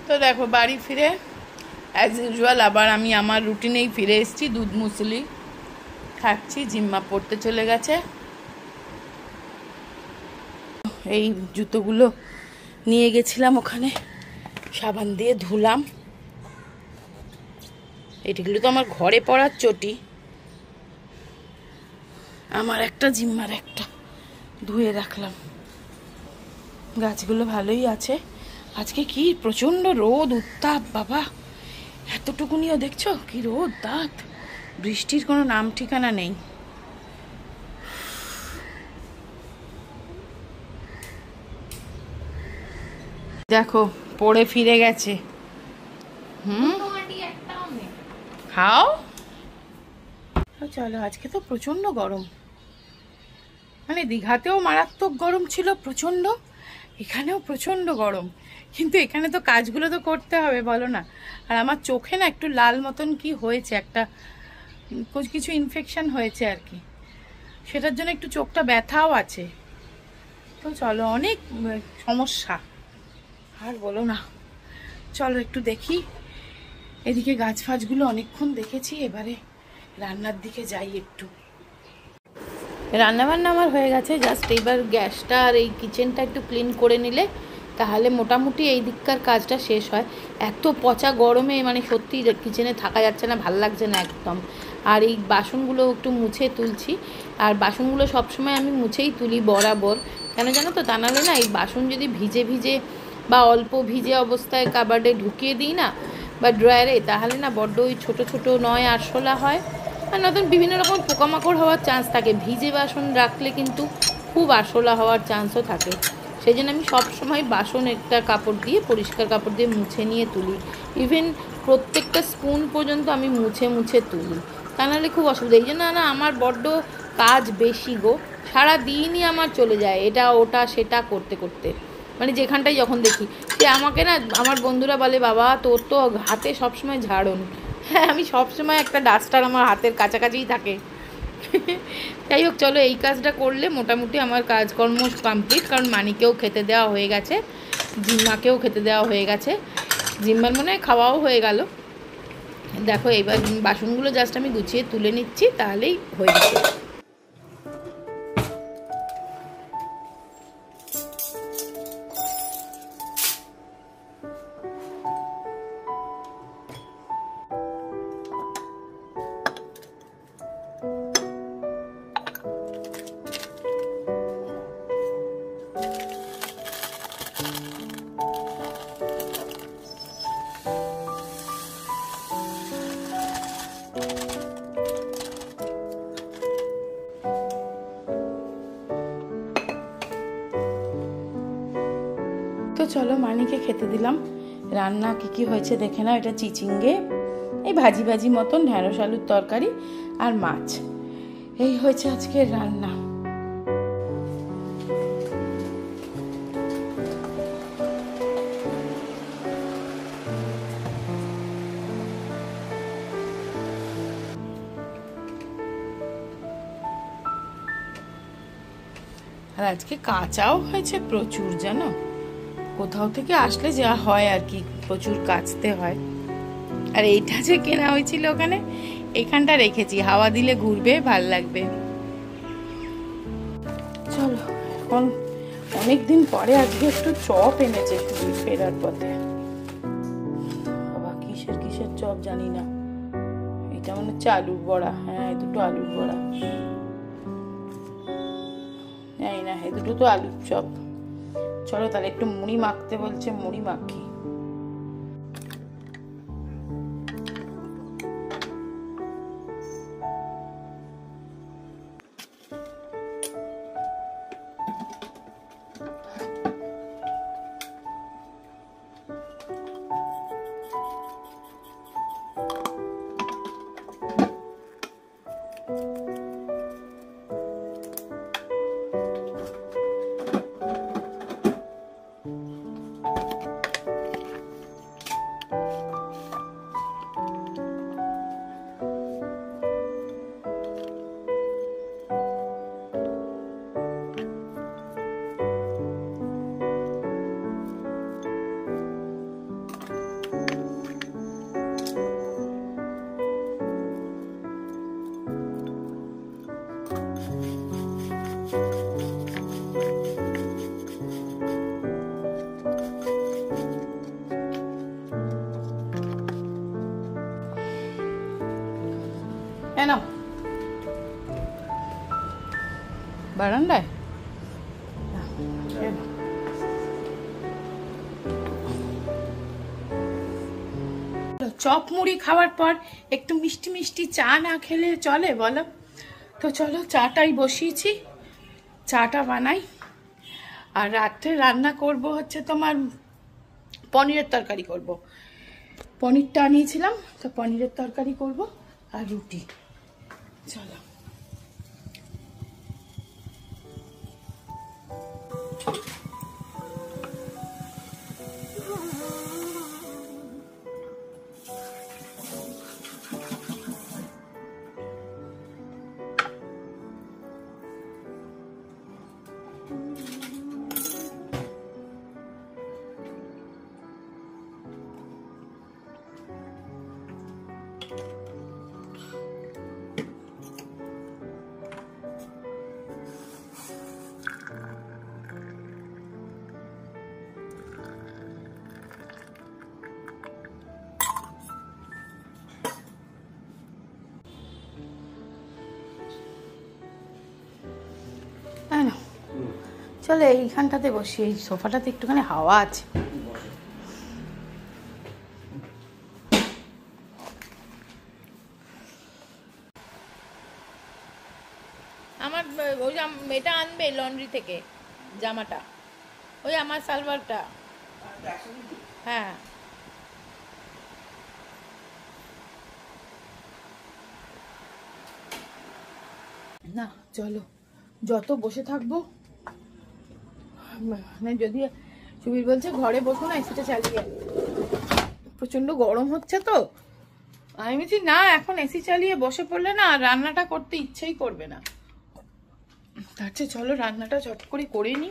তো দেখো বাড়ি ফিরে অ্যাজ ইউজুয়াল আবার আমি আমার রুটিনেই ফিরে এসেছি। দুধ মুসলি খাচ্ছি, জিম্মা পড়তে চলে গেছে। এই জুতোগুলো নিয়ে গেছিলাম ওখানে, সাবান দিয়ে ধুলাম। এটিগুলো তো আমার ঘরে পড়ার চটি, আমার একটা জিম্মার একটা ধুয়ে রাখলাম। গাছগুলো ভালোই আছে। আজকে কি প্রচণ্ড রোদ, উত্তাপ বাবা, এতটুকুনিও দেখছো কি রোদ তাপ, বৃষ্টির কোনো নাম ঠিকানা নেই। দেখো পড়ে ফিরে গেছে। খাও। চলো, আজকে তো প্রচন্ড গরম, মানে দীঘাতেও মারাত্মক গরম ছিল প্রচন্ড, এখানেও প্রচন্ড গরম, কিন্তু এখানে তো কাজগুলো তো করতে হবে বলো না। আর আমার চোখে না একটু লাল মতন কি হয়েছে, একটা কিছু ইনফেকশন হয়েছে আর কি, সেটার জন্য একটু চোখটা ব্যথাও আছে। তো চলো, অনেক সমস্যা আর বলো না। চলো একটু দেখি, এদিকে গাছ ফাছগুলো অনেকক্ষণ দেখেছি, এবারে রান্নার দিকে যাই একটু। রান্নাবান্না আমার হয়ে গেছে, জাস্ট এইবার গ্যাসটা আর এই কিচেনটা একটু ক্লিন করে নিলে তাহলে মোটামুটি এই দিককার কাজটা শেষ হয়। এত পচা গরমে মানে সত্যি কিচেনে থাকা যাচ্ছে না, ভাল লাগছে না একদম। আর এই বাসনগুলো একটু মুছে তুলছি, আর বাসনগুলো সবসময় আমি মুছেই তুলি বরাবর, কেন জানো তো, তা নাহলে না এই বাসন যদি ভিজে ভিজে বা অল্প ভিজে অবস্থায় কাবার্ডে ঢুকিয়ে দিই না বা ড্রয়ারে, তাহলে না বড্ড ওই ছোটো ছোটো নয় আরশোলা হয়, আর নতুন বিভিন্ন রকম পোকামাকড় হওয়ার চান্স থাকে। ভিজে বাসন রাখলে কিন্তু খুব আরশোলা হওয়ার চান্সও থাকে। সেই জন্য আমি সবসময় বাসন একটা কাপড় দিয়ে, পরিষ্কার কাপড় দিয়ে মুছে নিয়ে তুলি। ইভেন প্রত্যেকটা স্পুন পর্যন্ত আমি মুছে মুছে তুলি, তা নাহলে খুব অসুবিধা। এই জন্য না আমার বড্ড কাজ বেশি গো, সারা দিনই আমার চলে যায় এটা ওটা সেটা করতে করতে, মানে যেখানটাই যখন দেখি। যে আমাকে না আমার বন্ধুরা বলে, বাবা তোর তো হাতে সবসময় ঝাড়ন। হ্যাঁ, আমি সবসময় একটা ডাস্টার আমার হাতের কাছাকাছিই থাকে। যাই হোক, চলো এই কাজটা করলে মোটামুটি আমার কাজকর্ম কমপ্লিট, কারণ মানিকেও খেতে দেওয়া হয়ে গেছে, জিম্মাকেও খেতে দেওয়া হয়ে গেছে, জিম্মার মনে হয় খাওয়াও হয়ে গেল। দেখো এইবার বাসনগুলো জাস্ট আমি গুছিয়ে তুলে নিচ্ছি, তাহলেই হয়ে যাবে। তো চলো মানিকে খেতে দিলাম। রান্না কি হয়েছে দেখে নাও। এটা চিচিঙ্গে, এই ভাজি ভাজি মতন, ঢ্যাঁড়স আলুর তরকারি আর মাছ, এই হয়েছে আজকের রান্না। আর আজকে কাঁচাও হয়েছে প্রচুর, জানো, কোথাও থেকে আসলে যা হয় আর কি, প্রচুর কাচতে হয়। আর এইটা যে কেনা হয়েছিল ওখানে, এখানটা রেখেছি, হাওয়া দিলে ঘুরবে, ভাল লাগবে। চলো এখন অনেকদিন পরে আজকে একটু চপ এনেছে শুধু ফেরার পথে। বাবা কিসের কিসের চপ জানি না, এটা মনে হচ্ছে আলুর বড়া। হ্যাঁ, দুটো আলুর বড়া, জানি না, এই দুটো তো আলুর চপ। চলো তাহলে একটু মুড়ি মাখতে বলছে, মুড়ি মাখি। নাও বারান্দায়। চপ মুড়ি খাওয়ার পর একটু মিষ্টি মিষ্টি চা না খেলে চলে বলো? তো চলো চাটাই বসিয়েছি, চাটা বানাই। আর রাত্রে রান্না করব হচ্ছে তোমার পনিরের তরকারি করব। পনিরটা আনিয়েছিলাম, তো পনিরের তরকারি করব আর রুটি। চলো চলো এইখানটাতে বসি, এই সোফাটাতে একটুখানি হাওয়া আছে। আমার ওই মেয়েটা আনবে লন্ড্রি থেকে জামাটা, ওই আমার সালোয়ারটা। হ্যাঁ না চলো, যত বসে থাকবো মানে যদি সুবীর বলছে ঘরে বসো না, এসিটা চালিয়ে, প্রচন্ড গরম হচ্ছে তো। আমি বলছি না, এখন এসি চালিয়ে বসে পড়লে না রান্নাটা করতে ইচ্ছেই করবে না। তার চেয়ে চলো রান্নাটা চট করে করে নি,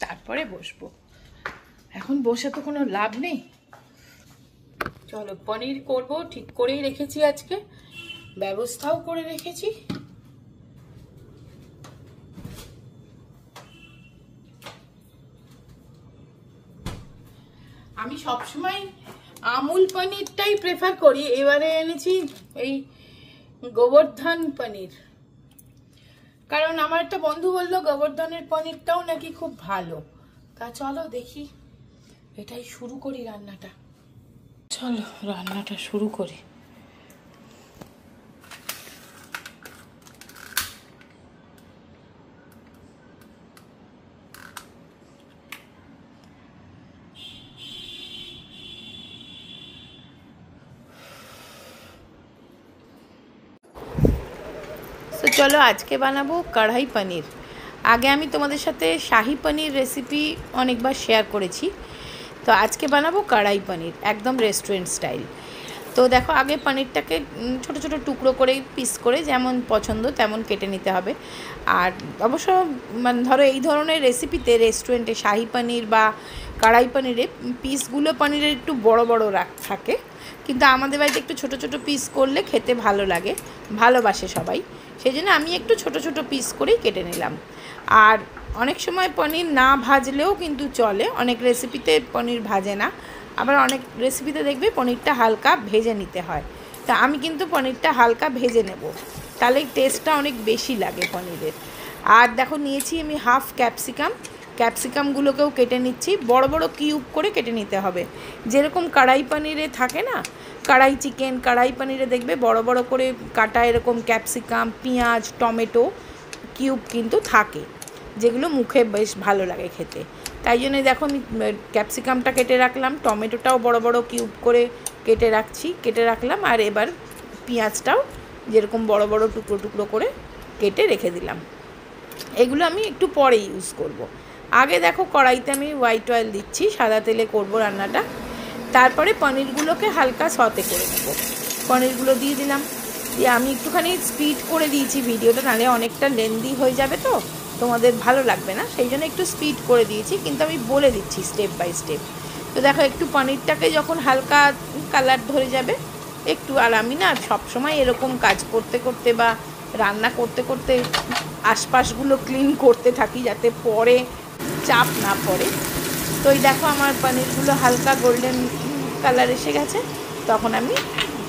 তারপরে বসবো। এখন বসে তো কোনো লাভ নেই। চলো পনির করব, ঠিক করেই রেখেছি, আজকে ব্যবস্থাও করে রেখেছি। আমি সবসময় আমুল পনিরটাই প্রেফার করি, এবারে এনেছি এই গোবর্ধন পনির, কারণ আমার একটা বন্ধু বললো গোবর্ধনের পনিরটাও নাকি খুব ভালো। তা চলো দেখি, এটাই শুরু করি রান্নাটা। চলো রান্নাটা শুরু করি। তো চলো আজকে বানাবো কড়াই পনির। আগে আমি তোমাদের সাথে শাহি পনির রেসিপি অনেকবার শেয়ার করেছি, তো আজকে বানাবো কড়াই পনির, একদম রেস্টুরেন্ট স্টাইল। তো দেখো আগে পনিরটাকে ছোট ছোট টুকরো করে পিস করে যেমন পছন্দ তেমন কেটে নিতে হবে। আর অবশ্য মানে ধরো এই ধরনের রেসিপিতে রেস্টুরেন্টে শাহি পনির বা কড়াই পনিরে পিসগুলো পনিরের একটু বড় বড় থাকে, কিন্তু আমাদের বাড়িতে একটু ছোট ছোট পিস করলে খেতে ভালো লাগে, ভালোবাসে সবাই, সেই জন্য আমি একটু ছোট ছোট পিস করেই কেটে নিলাম। আর অনেক সময় পনির না ভাজলেও কিন্তু চলে, অনেক রেসিপিতে পনির ভাজে না, আবার অনেক রেসিপিতে দেখবে পনিরটা হালকা ভেজে নিতে হয়। তা আমি কিন্তু পনিরটা হালকা ভেজে নেব, তাহলে টেস্টটা অনেক বেশি লাগে পনিরের। আর দেখো নিয়েছি আমি হাফ ক্যাপসিকাম, ক্যাপসিকামগুলোকেও কেটে নিচ্ছি, বড় বড় কিউব করে কেটে নিতে হবে, যেরকম কড়াই পনিরে থাকে না, কড়াই চিকেন, কড়াই পনিরে দেখবে বড় বড় করে কাটা এরকম ক্যাপসিকাম, পেঁয়াজ, টমেটো কিউব কিন্তু থাকে, যেগুলো মুখে বেশ ভালো লাগে খেতে। তাই জন্য দেখো আমি ক্যাপসিকামটা কেটে রাখলাম, টমেটোটাও বড় বড় কিউব করে কেটে রাখলাম, আর এবার পেঁয়াজটাও যেরকম বড় বড় টুকরো টুকরো করে কেটে রেখে দিলাম। এগুলো আমি একটু পরে ইউজ করব। আগে দেখো কড়াইতে আমি হোয়াইট অয়েল দিচ্ছি, সাদা তেলে করব রান্নাটা। তারপরে পনিরগুলোকে হালকা সতে করে নেব, পনিরগুলো দিয়ে দিলাম, দিয়ে আমি একটুখানি স্পিড করে দিয়েছি ভিডিওটা, নাহলে অনেকটা লেন্দি হয়ে যাবে, তো তোমাদের ভালো লাগবে না, সেই জন্য একটু স্পিড করে দিয়েছি, কিন্তু আমি বলে দিচ্ছি স্টেপ বাই স্টেপ। তো দেখো একটু পনিরটাকে যখন হালকা কালার ধরে যাবে একটু, আর আমি না সবসময় এরকম কাজ করতে করতে বা রান্না করতে করতে আশপাশগুলো ক্লিন করতে থাকি, যাতে পরে চাপ না পড়ে। তো এই দেখো আমার পনিরগুলো হালকা গোল্ডেন কালার এসে গেছে, তখন আমি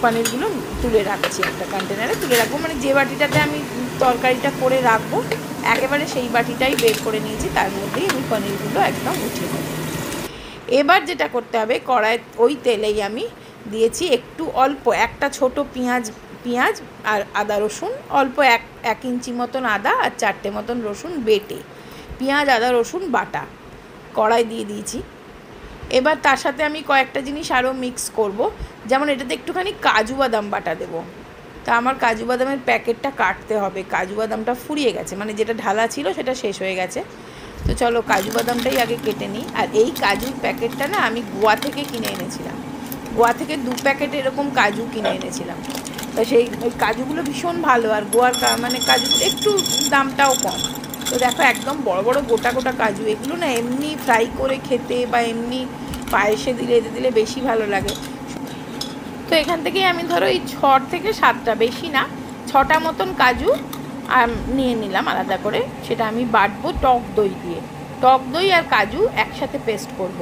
পনিরগুলো তুলে রাখছি, একটা কন্টেনারে তুলে রাখবো, মানে যে বাটিটাতে আমি তরকারিটা করে রাখবো একেবারে সেই বাটিটাই বের করে নিয়েছি, তার মধ্যেই আমি পনিরগুলো একদম উঠিয়ে দেবো। এবার যেটা করতে হবে, কড়াই ওই তেলেই আমি দিয়েছি একটু অল্প একটা ছোট পেঁয়াজ আর আদা রসুন, অল্প এক ইঞ্চি মতন আদা আর 4টে মতন রসুন বেটে, পেঁয়াজ আদা রসুন বাটা কড়াই দিয়ে দিয়েছি। এবার তার সাথে আমি কয়েকটা জিনিস আরও মিক্স করব, যেমন এটাতে একটুখানি কাজু বাদাম বাটা দেবো। তা আমার কাজু বাদামের প্যাকেটটা কাটতে হবে, কাজু বাদামটা ফুরিয়ে গেছে, মানে যেটা ঢালা ছিল সেটা শেষ হয়ে গেছে। তো চলো কাজু বাদামটাই আগে কেটে নিই। আর এই কাজুর প্যাকেটটা না আমি গোয়া থেকে কিনে এনেছিলাম, গোয়া থেকে 2 প্যাকেট এরকম কাজু কিনে এনেছিলাম। তো সেই ওই কাজুগুলো ভীষণ ভালো, আর গোয়ার মানে কাজুগুলো একটু দামটাও কম। তো দেখো একদম বড় বড় গোটা গোটা কাজু, এগুলো না এমনি ফ্রাই করে খেতে বা এমনি পায়েসে দিলে এতে দিলে বেশি ভালো লাগে। তো এখান থেকেই আমি ধরো এই 6 থেকে 7টা, বেশি না 6টা মতন কাজু নিয়ে নিলাম আলাদা করে। সেটা আমি বাটবো টক দই দিয়ে, টক দই আর কাজু একসাথে পেস্ট করব।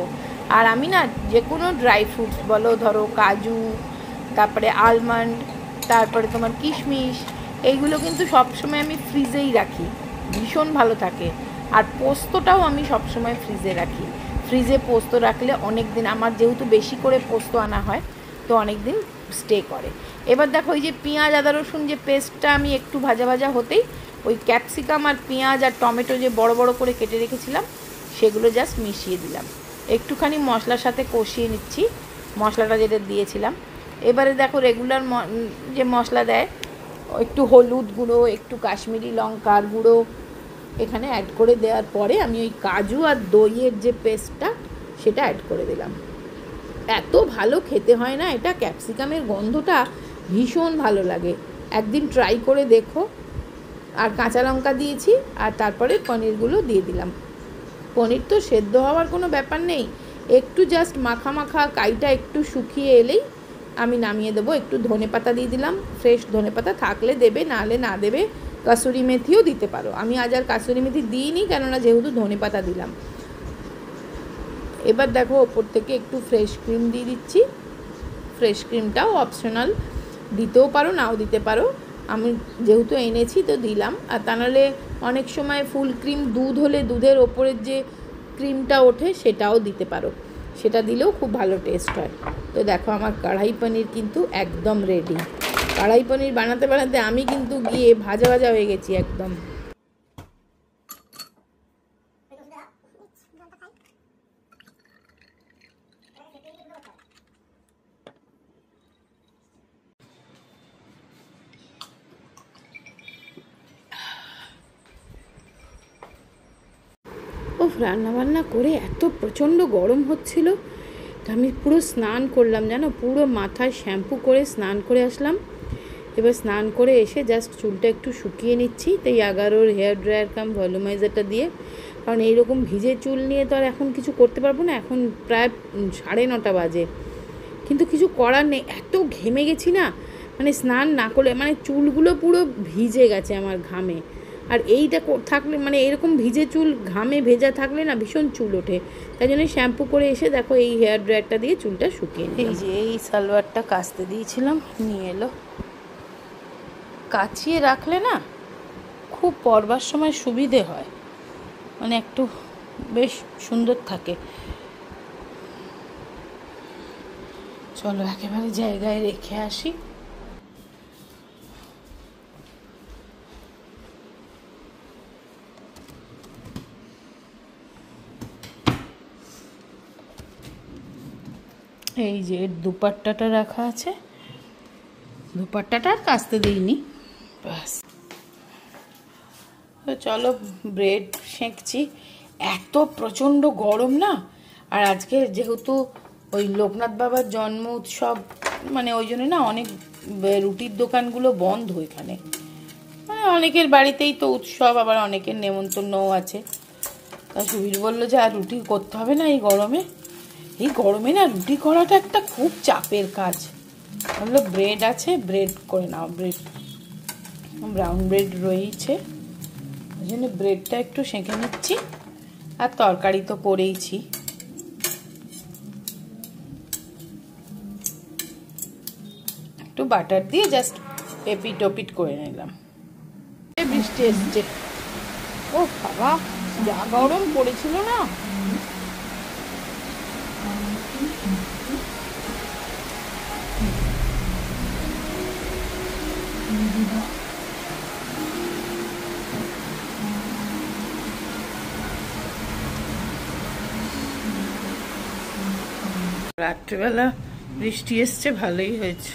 আর আমি না যে কোনো ড্রাই ফ্রুটস বলো, ধরো কাজু, তারপরে আলমন্ড, তারপরে তোমার কিশমিশ, এইগুলো কিন্তু সবসময় আমি ফ্রিজেই রাখি, ভীষণ ভালো থাকে। আর পোস্তটাও আমি সবসময় ফ্রিজে রাখি, ফ্রিজে পোস্ত রাখলে অনেক দিন, আমার যেহেতু বেশি করে পোস্ত আনা হয় তো অনেক দিন স্টে করে। এবার দেখো ওই যে পেঁয়াজ আদা রসুন যে পেস্টটা আমি একটু ভাজা ভাজা হতেই ওই ক্যাপসিকাম আর পেঁয়াজ আর টমেটো যে বড় বড় করে কেটে রেখেছিলাম সেগুলো জাস্ট মিশিয়ে দিলাম, একটুখানি মশলার সাথে কষিয়ে নিচ্ছি মশলাটা যেটা দিয়েছিলাম। এবারে দেখো রেগুলার যে মশলা দেয়, একটু হলুদ গুঁড়ো, একটু কাশ্মীরি লঙ্কার গুঁড়ো এখানে অ্যাড করে দেওয়ার পরে আমি ওই কাজু আর দইয়ের যে পেস্টটা সেটা অ্যাড করে দিলাম। এত ভালো খেতে হয় না এটা, ক্যাপসিকামের গন্ধটা ভীষণ ভালো লাগে, একদিন ট্রাই করে দেখো। আর কাঁচা লঙ্কা দিয়েছি, আর তারপরে পনিরগুলো দিয়ে দিলাম। পনির তো সেদ্ধ হওয়ার কোনো ব্যাপার নেই, একটু জাস্ট মাখা মাখা কাইটা একটু শুকিয়ে এলেই আমি নামিয়ে দেবো। একটু ধনেপাতা দিয়ে দিলাম, ফ্রেশ ধনেপাতা থাকলে দেবে, নাহলে না দেবে। কাসুরি মেথিও দিতে পারো, আমি আজ আর কাসুরি মেথি দিইনি কেননা যেহেতু ধনেপাতা দিলাম। এবার দেখো ওপর থেকে একটু ফ্রেশ ক্রিম দিয়ে দিচ্ছি, ফ্রেশ ক্রিমটাও অপশনাল, দিতেও পারো নাও দিতে পারো, আমি যেহেতু এনেছি তো দিলাম। আর তা নাহলে অনেক সময় ফুল ক্রিম দুধ হলে দুধের ওপরের যে ক্রিমটা ওঠে সেটাও দিতে পারো, সেটা দিলেও খুব ভালো টেস্ট হয়। তো দেখো আমার কড়াই পনির কিন্তু একদম রেডি। কড়াই পনির বানাতে বানাতে আমি কিন্তু গিয়ে ভাজা ভাজা হয়ে গেছি একদম। রান্নাবান্না করে এত প্রচণ্ড গরম হচ্ছিল, তো আমি পুরো স্নান করলাম জানো, পুরো মাথায় শ্যাম্পু করে স্নান করে আসলাম। এবার স্নান করে এসে জাস্ট চুলটা একটু শুকিয়ে নিচ্ছি, তাই আগারোর হেয়ার ড্রায়ার কাম ভলিউমাইজারটা দিয়ে, কারণ এইরকম ভিজে চুল নিয়ে তো আর এখন কিছু করতে পারবো না। এখন প্রায় 9:30 বাজে, কিন্তু কিছু করার নেই, এত ঘেমে গেছি না, মানে স্নান না করলে মানে চুলগুলো পুরো ভিজে গেছে আমার ঘামে। আর এইটা থাকলে মানে এরকম ভিজে চুল ঘামে ভেজা থাকলে না ভীষণ চুল ওঠে, তাই জন্য শ্যাম্পু করে এসে দেখো এই হেয়ার ড্রায়ারটা দিয়ে চুলটা শুকিয়ে নিই। এই যে এই সালোয়ারটা কাচতে দিয়েছিলাম, নিয়ে এলো, কাচিয়ে রাখলে না খুব পরবার সময় সুবিধে হয়, মানে একটু বেশ সুন্দর থাকে। চলো একেবারে জায়গায় রেখে আসি। এই যে দুপাট্টাটা রাখা আছে, দুপাট্টাটা আর কাচতে দিইনি, ব্যাস। তো চলো ব্রেড সেঁকছি, এত প্রচণ্ড গরম না। আর আজকে যেহেতু ওই লোকনাথ বাবার জন্ম উৎসব, মানে ওই জন্য না অনেক রুটির দোকানগুলো বন্ধ এখানে, মানে অনেকের বাড়িতেই তো উৎসব, আবার অনেকের নেমন্তন্নও আছে। তা সুবীর বললো যে আর রুটি করতে হবে না এই গরমে, এই গরমে না রুটি করাটা একটা খুব চাপের কাজ। বললো ব্রেড আছে, ব্রেড করে নাও, ব্রেড ব্রাউন ব্রেড রয়েছে, ওই জন্য ব্রেডটা একটু সেঁকে নিচ্ছি। আর তরকারি তো করেইছি, একটু বাটার দিয়ে জাস্ট এপিট ওপিট করে নিলাম। বৃষ্টি এসছে। ও বাবা যা গরম পড়েছিল না। রাত্রেবেলা বৃষ্টি এসছে, ভালোই হয়েছে।